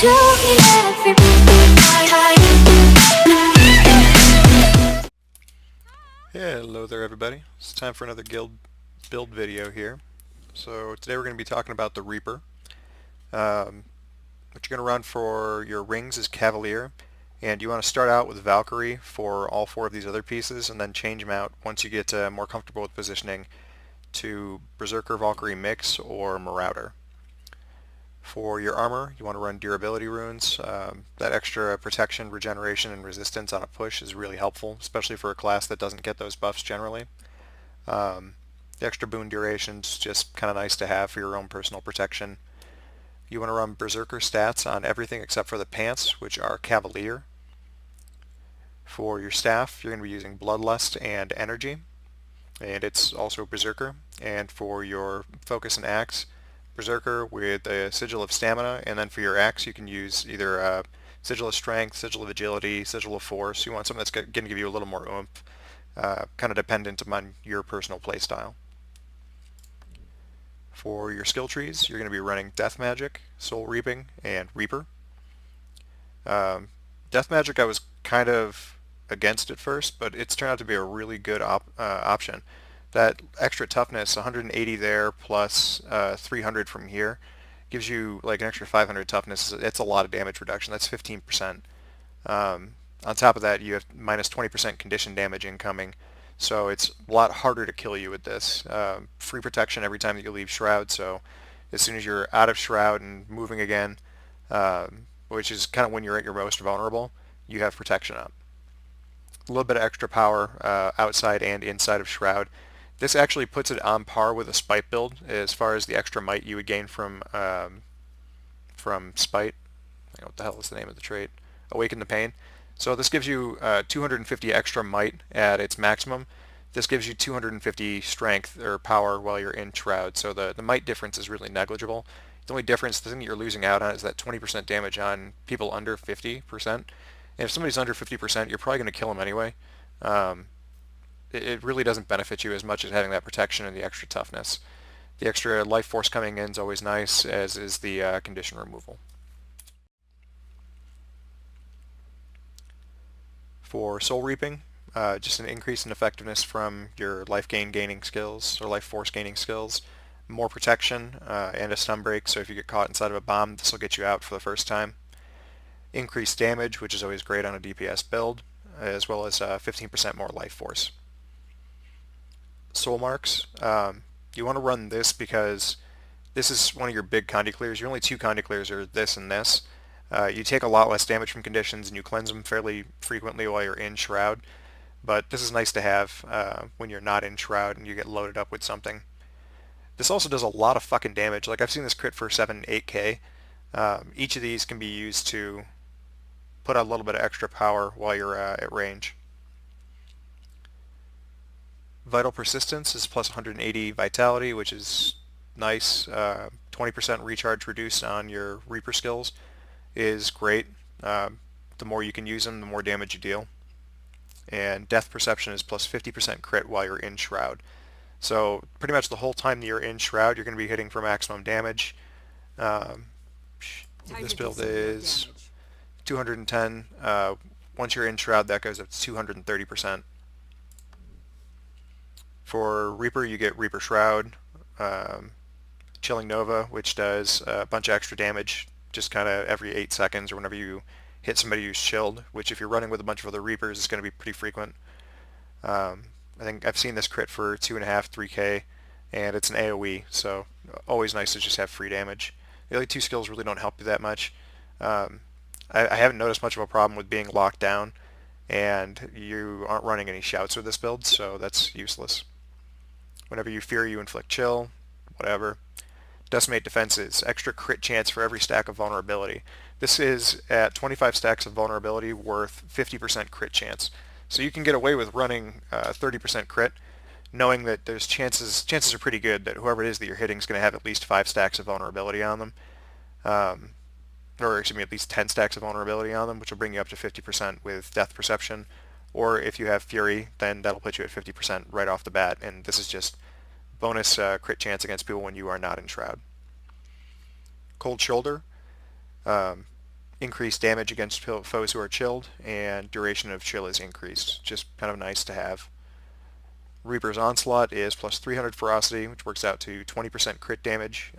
Hello there everybody, it's time for another guild build video here. So today we're going to be talking about the Reaper. What you're going to run for your rings is Cavalier, and you want to start out with Valkyrie for all four of these other pieces and then change them out once you get more comfortable with positioning to Berserker, Valkyrie mix, or Marauder. For your armor, you want to run durability runes. That extra protection, regeneration, and resistance on a push is really helpful, especially for a class that doesn't get those buffs generally. The extra boon duration is just kind of nice to have for your own personal protection. You want to run Berserker stats on everything except for the pants, which are Cavalier. For your staff, you're going to be using Bloodlust and Energy, and it's also Berserker. And for your focus and axe, Berserker with a Sigil of Stamina, and then for your axe you can use either Sigil of Strength, Sigil of Agility, Sigil of Force. You want something that's going to give you a little more oomph, kind of dependent on your personal playstyle. For your skill trees, you're going to be running Death Magic, Soul Reaping, and Reaper. Death Magic I was kind of against at first, but it's turned out to be a really good option. That extra toughness, 180 there plus 300 from here, gives you like an extra 500 toughness. It's a lot of damage reduction. That's 15%. On top of that, you have minus 20% condition damage incoming, so it's a lot harder to kill you with this. Free protection every time that you leave Shroud, so as soon as you're out of Shroud and moving again, which is kind of when you're at your most vulnerable, you have protection up. A little bit of extra power outside and inside of Shroud. This actually puts it on par with a Spite build as far as the extra might you would gain from Spite. I don't know what the hell is the name of the trait. Awaken the Pain. So this gives you 250 extra might at its maximum. This gives you 250 strength or power while you're in Shroud. So the might difference is really negligible. The only difference, the thing that you're losing out on, is that 20% damage on people under 50%. And if somebody's under 50%, you're probably going to kill them anyway. It really doesn't benefit you as much as having that protection and the extra toughness. The extra life force coming in is always nice, as is the condition removal. For Soul Reaping, just an increase in effectiveness from your life gaining skills, or life force gaining skills, more protection, and a stun break, so if you get caught inside of a bomb, this will get you out for the first time. Increased damage, which is always great on a DPS build, as well as 15% more life force. Soul Marks, you want to run this because this is one of your big Condi clears. Your only two Condi clears are this and this. You take a lot less damage from conditions and you cleanse them fairly frequently while you're in Shroud, but this is nice to have when you're not in Shroud and you get loaded up with something. This also does a lot of fucking damage. Like, I've seen this crit for 7 8k. Each of these can be used to put out a little bit of extra power while you're at range. Vital Persistence is plus 180 Vitality, which is nice. 20% recharge reduced on your Reaper skills is great. The more you can use them, the more damage you deal. And Death Perception is plus 50% crit while you're in Shroud. So pretty much the whole time that you're in Shroud, you're going to be hitting for maximum damage. This build is 210. Once you're in Shroud, that goes up to 230%. For Reaper, you get Reaper Shroud, Chilling Nova, which does a bunch of extra damage just kind of every 8 seconds or whenever you hit somebody who's chilled, which if you're running with a bunch of other Reapers is going to be pretty frequent. I think I've seen this crit for 2.5, 3k, and it's an AoE, so always nice to just have free damage. The other two skills really don't help you that much. I haven't noticed much of a problem with being locked down, and you aren't running any shouts with this build, so that's useless. Whenever you fear, you inflict chill, whatever. Decimate Defenses, extra crit chance for every stack of vulnerability. This is at 25 stacks of vulnerability worth 50% crit chance. So you can get away with running 30% crit, knowing that there's chances are pretty good that whoever it is that you're hitting is going to have at least 5 stacks of vulnerability on them. Or excuse me, at least 10 stacks of vulnerability on them, which will bring you up to 50% with Death Perception. Or if you have Fury, then that'll put you at 50% right off the bat, and this is just bonus crit chance against people when you are not in Shroud. Cold Shoulder, increased damage against foes who are chilled, and duration of chill is increased. Just kind of nice to have. Reaper's Onslaught is plus 300 ferocity, which works out to 20% crit damage.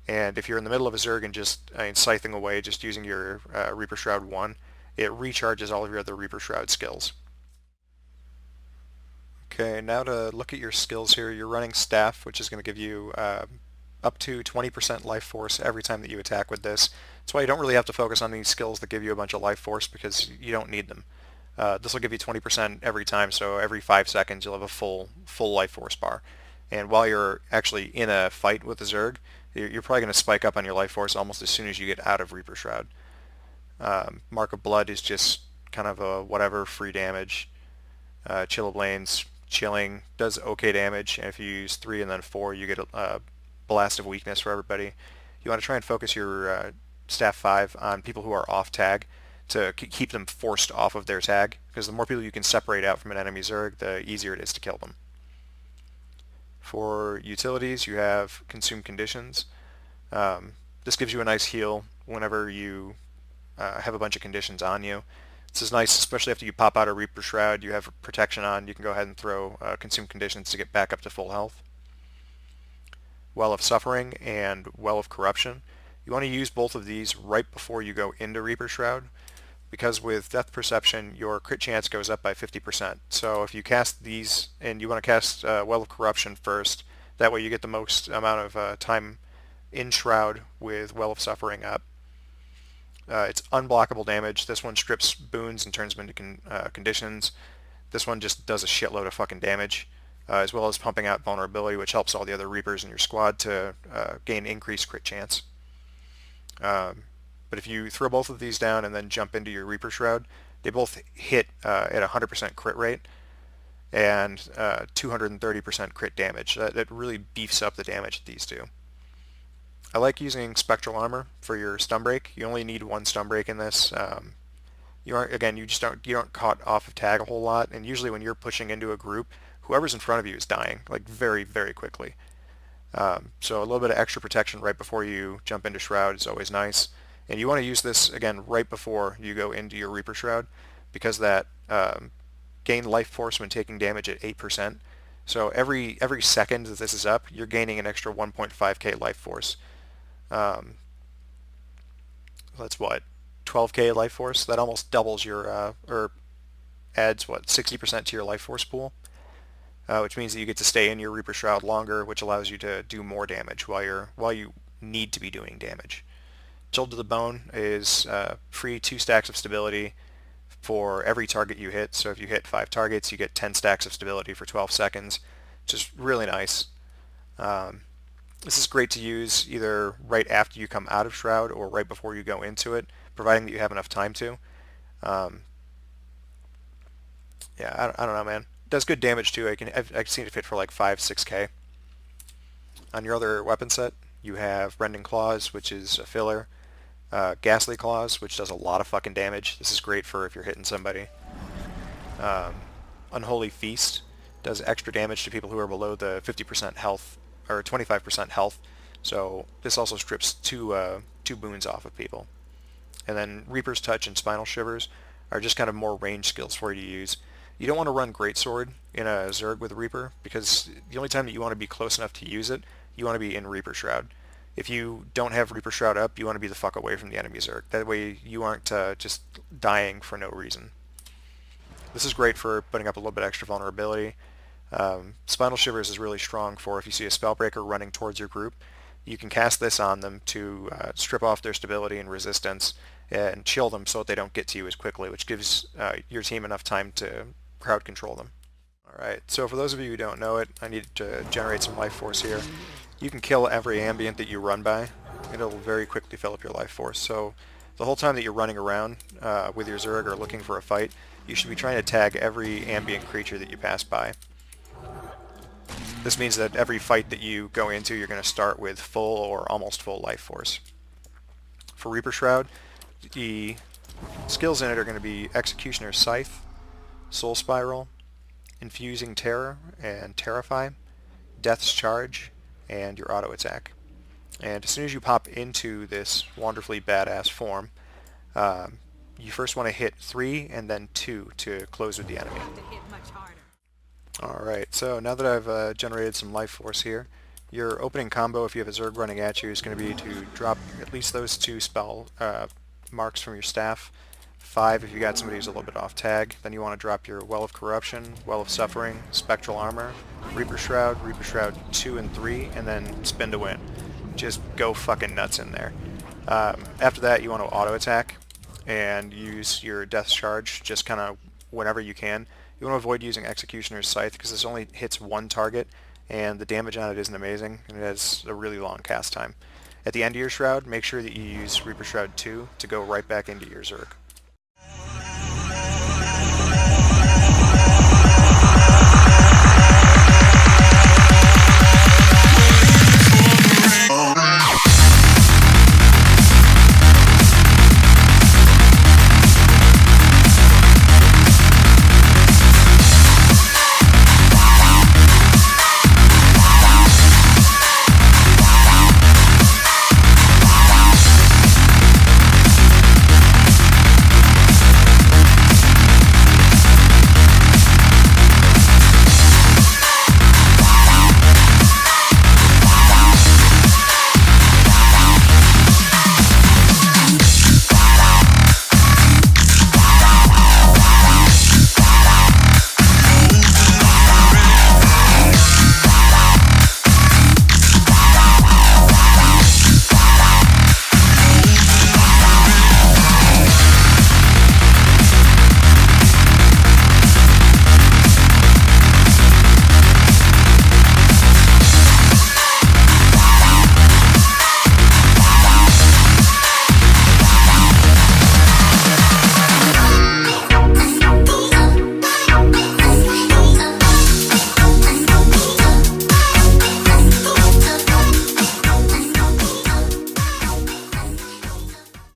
And if you're in the middle of a Zerg and just scything away, just using your Reaper Shroud 1, it recharges all of your other Reaper Shroud skills. Okay, now to look at your skills here, you're running Staff, which is going to give you up to 20% life force every time that you attack with this. That's why you don't really have to focus on these skills that give you a bunch of life force, because you don't need them. This will give you 20% every time, so every 5 seconds you'll have a full life force bar. And while you're actually in a fight with the Zerg, you're probably going to spike up on your life force almost as soon as you get out of Reaper Shroud. Mark of Blood is just kind of a whatever, free damage. Chillablains, chilling, does okay damage, and if you use 3 and then 4, you get a Blast of Weakness for everybody. You want to try and focus your Staff 5 on people who are off tag to keep them forced off of their tag, because the more people you can separate out from an enemy Zerg, the easier it is to kill them. For utilities, you have Consume Conditions. This gives you a nice heal whenever you have a bunch of conditions on you. This is nice, especially after you pop out a Reaper Shroud, you have protection on, you can go ahead and throw Consume Conditions to get back up to full health. Well of Suffering and Well of Corruption. You want to use both of these right before you go into Reaper Shroud, because with Death Perception, your crit chance goes up by 50%. So if you cast these, and you want to cast Well of Corruption first, that way you get the most amount of time in Shroud with Well of Suffering up. It's unblockable damage. This one strips boons and turns them into conditions. This one just does a shitload of fucking damage, as well as pumping out vulnerability, which helps all the other Reapers in your squad to gain increased crit chance. But if you throw both of these down and then jump into your Reaper Shroud, they both hit at 100% crit rate and 230% crit damage. That really beefs up the damage that these do. I like using Spectral Armor for your stun break. You only need 1 stun break in this. You aren't caught off of tag a whole lot, and usually when you're pushing into a group, whoever's in front of you is dying, like very, very quickly. So a little bit of extra protection right before you jump into Shroud is always nice. And you want to use this, again, right before you go into your Reaper Shroud, because that gain life force when taking damage at 8%. So every second that this is up, you're gaining an extra 1.5k life force. That's what, 12k life force? That almost doubles your, or adds, what, 60% to your life force pool? Which means that you get to stay in your Reaper Shroud longer, which allows you to do more damage while you need to be doing damage. Chilled to the Bone is free 2 stacks of stability for every target you hit. So if you hit 5 targets, you get 10 stacks of stability for 12 seconds, which is really nice. This is great to use either right after you come out of Shroud or right before you go into it, providing that you have enough time to. Yeah, I don't know, man. It does good damage too. I've seen it hit for like 5-6k. On your other weapon set, you have Rending Claws, which is a filler. Ghastly Claws, which does a lot of fucking damage. This is great for if you're hitting somebody. Unholy Feast does extra damage to people who are below the 50% health, or 25% health. So this also strips two boons off of people. And then Reaper's Touch and Spinal Shivers are just kind of more range skills for you to use. You don't want to run Greatsword in a Zerg with Reaper, because the only time that you want to be close enough to use it, you want to be in Reaper Shroud. If you don't have Reaper Shroud up, you want to be the fuck away from the enemy Zerg. That way you aren't just dying for no reason. This is great for putting up a little bit extra vulnerability. Spinal Shivers is really strong for if you see a Spellbreaker running towards your group. You can cast this on them to strip off their stability and resistance and chill them so that they don't get to you as quickly, which gives your team enough time to crowd control them. Alright, so for those of you who don't know it, I need to generate some life force here. You can kill every ambient that you run by, and it'll very quickly fill up your life force. So the whole time that you're running around with your Zerg or looking for a fight, you should be trying to tag every ambient creature that you pass by. This means that every fight that you go into, you're going to start with full or almost full life force. For Reaper Shroud, the skills in it are going to be Executioner's Scythe, Soul Spiral, Infusing Terror and Terrify, Death's Charge, and your auto attack. And as soon as you pop into this wonderfully badass form, You first want to hit 3 and then 2 to close with the enemy. Alright, so now that I've generated some life force here, your opening combo, if you have a Zerg running at you, is going to be to drop at least those 2 spell marks from your staff. 5 if you got somebody who's a little bit off tag. Then you want to drop your Well of Corruption, Well of Suffering, Spectral Armor, Reaper Shroud 2 and 3, and then spin to win. Just go fucking nuts in there. After that, you want to auto attack and use your Death Charge just kind of whenever you can. You want to avoid using Executioner's Scythe because this only hits one target and the damage on it isn't amazing and it has a really long cast time. At the end of your Shroud, make sure that you use Reaper Shroud 2 to go right back into your Zerg.